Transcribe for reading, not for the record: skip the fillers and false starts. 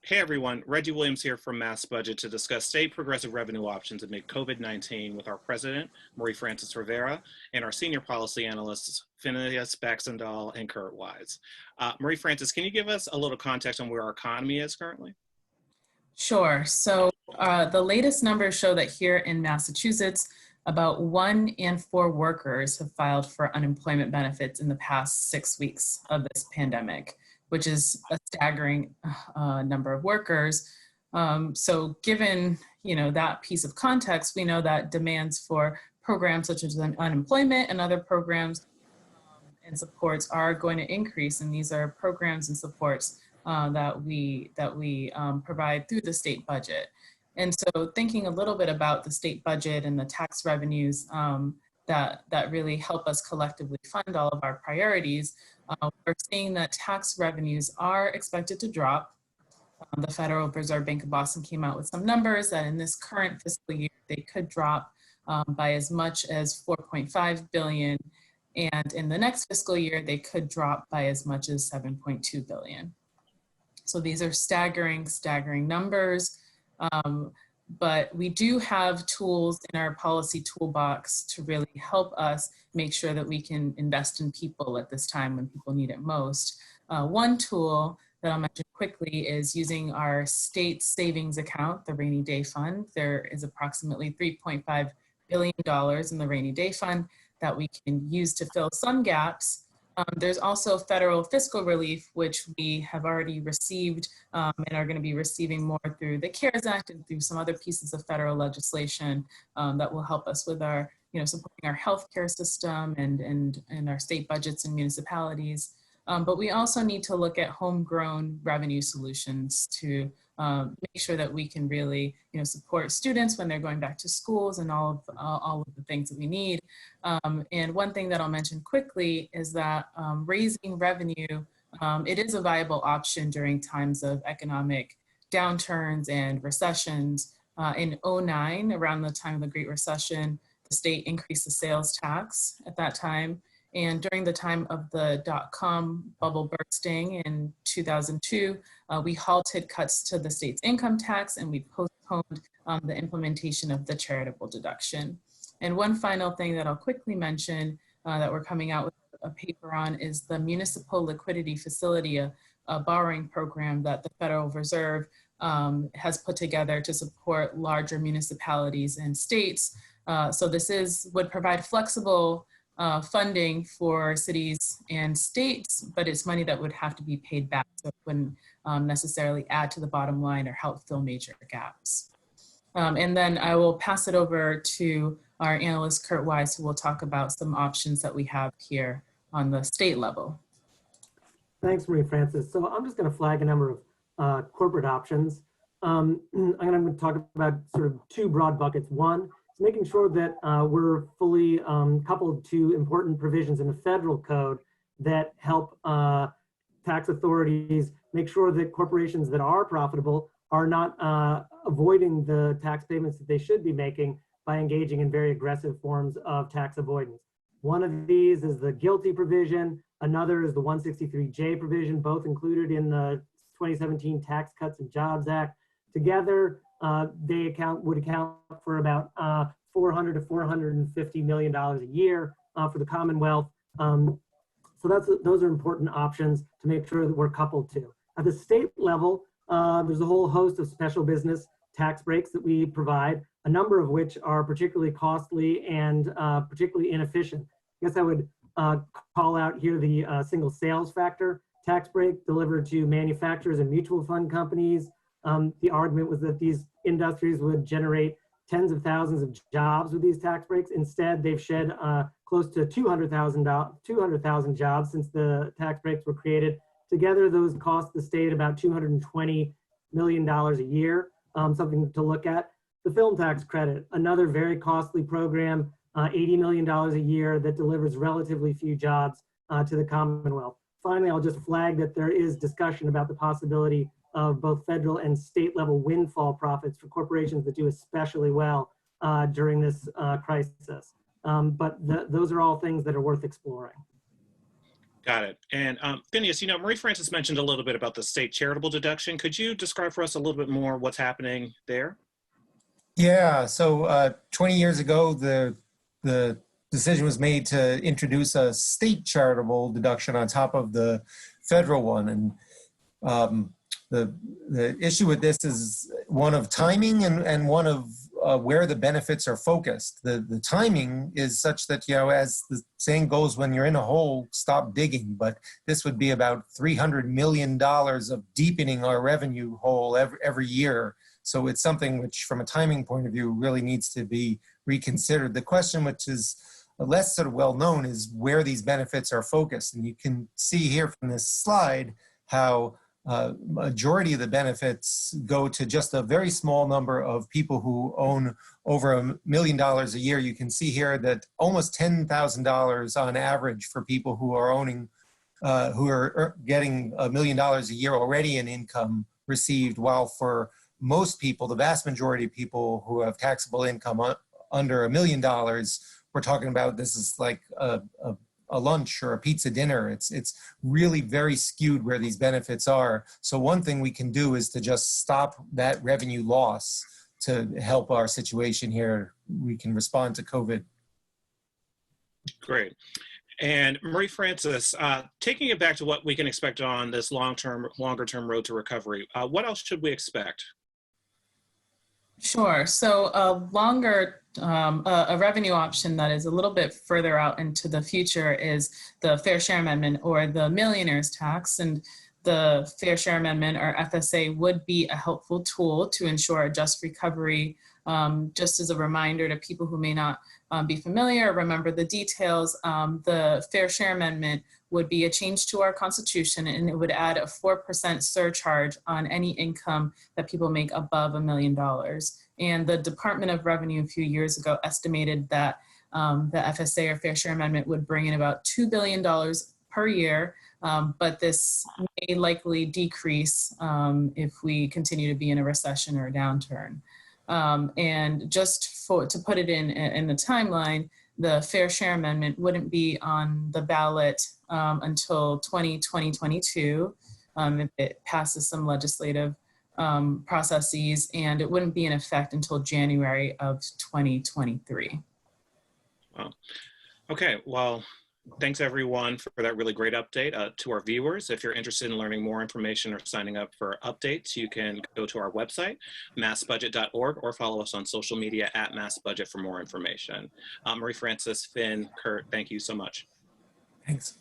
Hey everyone, Reggie Williams here from Mass Budget to discuss state progressive revenue options amid COVID-19 with our president, Marie Frances Rivera, and our senior policy analysts, Phineas, Baxandall, and Kurt Wise. Marie Frances, can you give us a little context on where our economy is currently? Sure. So the latest numbers show that here in Massachusetts, about 1 in 4 workers have filed for unemployment benefits in the past 6 weeks of this pandemic, which is a staggering number of workers. So given that piece of context, we know that demands for programs such as unemployment and other programs and supports are going to increase, and these are programs and supports that we provide through the state budget. And so thinking a little bit about the state budget and the tax revenues that really help us collectively fund all of our priorities, we're seeing that tax revenues are expected to drop. The Federal Reserve Bank of Boston came out with some numbers that in this current fiscal year, they could drop by as much as $4.5 billion. And in the next fiscal year, they could drop by as much as $7.2 billion. So these are staggering numbers. But we do have tools in our policy toolbox to really help us make sure that we can invest in people at this time when people need it most. One tool that I'll mention quickly is using our state savings account, the Rainy Day Fund. There is approximately $3.5 billion in the Rainy Day Fund that we can use to fill some gaps. There's also federal fiscal relief, which we have already received and are going to be receiving more through the CARES Act and through some other pieces of federal legislation that will help us with our, supporting our healthcare system and our state budgets and municipalities. But we also need to look at homegrown revenue solutions to make sure that we can really, support students when they're going back to schools and all of the things that we need. And one thing that I'll mention quickly is that raising revenue, it is a viable option during times of economic downturns and recessions. In 2009, around the time of the Great Recession, the state increased the sales tax at that time. And during the time of the dot-com bubble bursting in 2002, we halted cuts to the state's income tax and we postponed the implementation of the charitable deduction. And one final thing that I'll quickly mention that we're coming out with a paper on is the Municipal Liquidity Facility, a borrowing program that the Federal Reserve has put together to support larger municipalities and states. So this would provide flexible funding for cities and states, but it's money that would have to be paid back, so it wouldn't necessarily add to the bottom line or help fill major gaps. And then I will pass it over to our analyst, Kurt Wise, who will talk about some options that we have here on the state level. Thanks, Marie Frances. So I'm just going to flag a number of corporate options. I'm going to talk about sort of 2 broad buckets. One, making sure that we're fully coupled to important provisions in the federal code that help tax authorities make sure that corporations that are profitable are not avoiding the tax payments that they should be making by engaging in very aggressive forms of tax avoidance. One of these is the GILTI provision. Another is the 163J provision, both included in the 2017 Tax Cuts and Jobs Act. Together, they would account for about $400 to $450 million a year for the Commonwealth. So those are important options to make sure that we're coupled to. At the state level, there's a whole host of special business tax breaks that we provide, a number of which are particularly costly and particularly inefficient. I guess I would call out here the single sales factor tax break delivered to manufacturers and mutual fund companies. The argument was that these industries would generate tens of thousands of jobs with these tax breaks. Instead, they've shed close to 200,000 jobs since the tax breaks were created. Together, those cost the state about $220 million a year, something to look at. The film tax credit, another very costly program, $80 million a year that delivers relatively few jobs to the Commonwealth. Finally, I'll just flag that there is discussion about the possibility of both federal and state level windfall profits for corporations that do especially well during this crisis. But those are all things that are worth exploring. Got it. And Phineas, Marie Frances mentioned a little bit about the state charitable deduction. Could you describe for us a little bit more what's happening there? Yeah, so 20 years ago, the decision was made to introduce a state charitable deduction on top of the federal one. And the issue with this is one of timing and one of where the benefits are focused. The timing is such that, as the saying goes, when you're in a hole, stop digging. But this would be about $300 million of deepening our revenue hole every year. So it's something which, from a timing point of view, really needs to be reconsidered. The question, which is less sort of well known, is where these benefits are focused. And you can see here from this slide how majority of the benefits go to just a very small number of people who own over $1 million a year. You can see here that almost $10,000 on average for people who are owning, who are getting $1 million a year already in income received, while for most people, the vast majority of people who have taxable income under $1 million, we're talking about this is like a lunch or a pizza dinner. It's really very skewed where these benefits are. So one thing we can do is to just stop that revenue loss to help our situation here. We can respond to COVID. Great. And Marie Frances, taking it back to what we can expect on this longer-term road to recovery, what else should we expect? Sure. So a revenue option that is a little bit further out into the future is the Fair Share Amendment, or the millionaire's tax. And the Fair Share Amendment, or FSA, would be a helpful tool to ensure a just recovery. Just as a reminder to people who may not be familiar or remember the details, the Fair Share Amendment would be a change to our Constitution, and it would add a 4% surcharge on any income that people make above $1 million. And the Department of Revenue a few years ago estimated that the FSA, or Fair Share Amendment, would bring in about $2 billion per year, but this may likely decrease if we continue to be in a recession or a downturn. And just to put it in the timeline, the Fair Share Amendment wouldn't be on the ballot until 2022 if it passes some legislative processes, and it wouldn't be in effect until January of 2023. Wow. Okay, well, thanks everyone for that really great update. To our viewers, if you're interested in learning more information or signing up for updates, you can go to our website, massbudget.org, or follow us on social media at massbudget for more information. Marie Frances, Finn, Kurt, thank you so much. Thanks.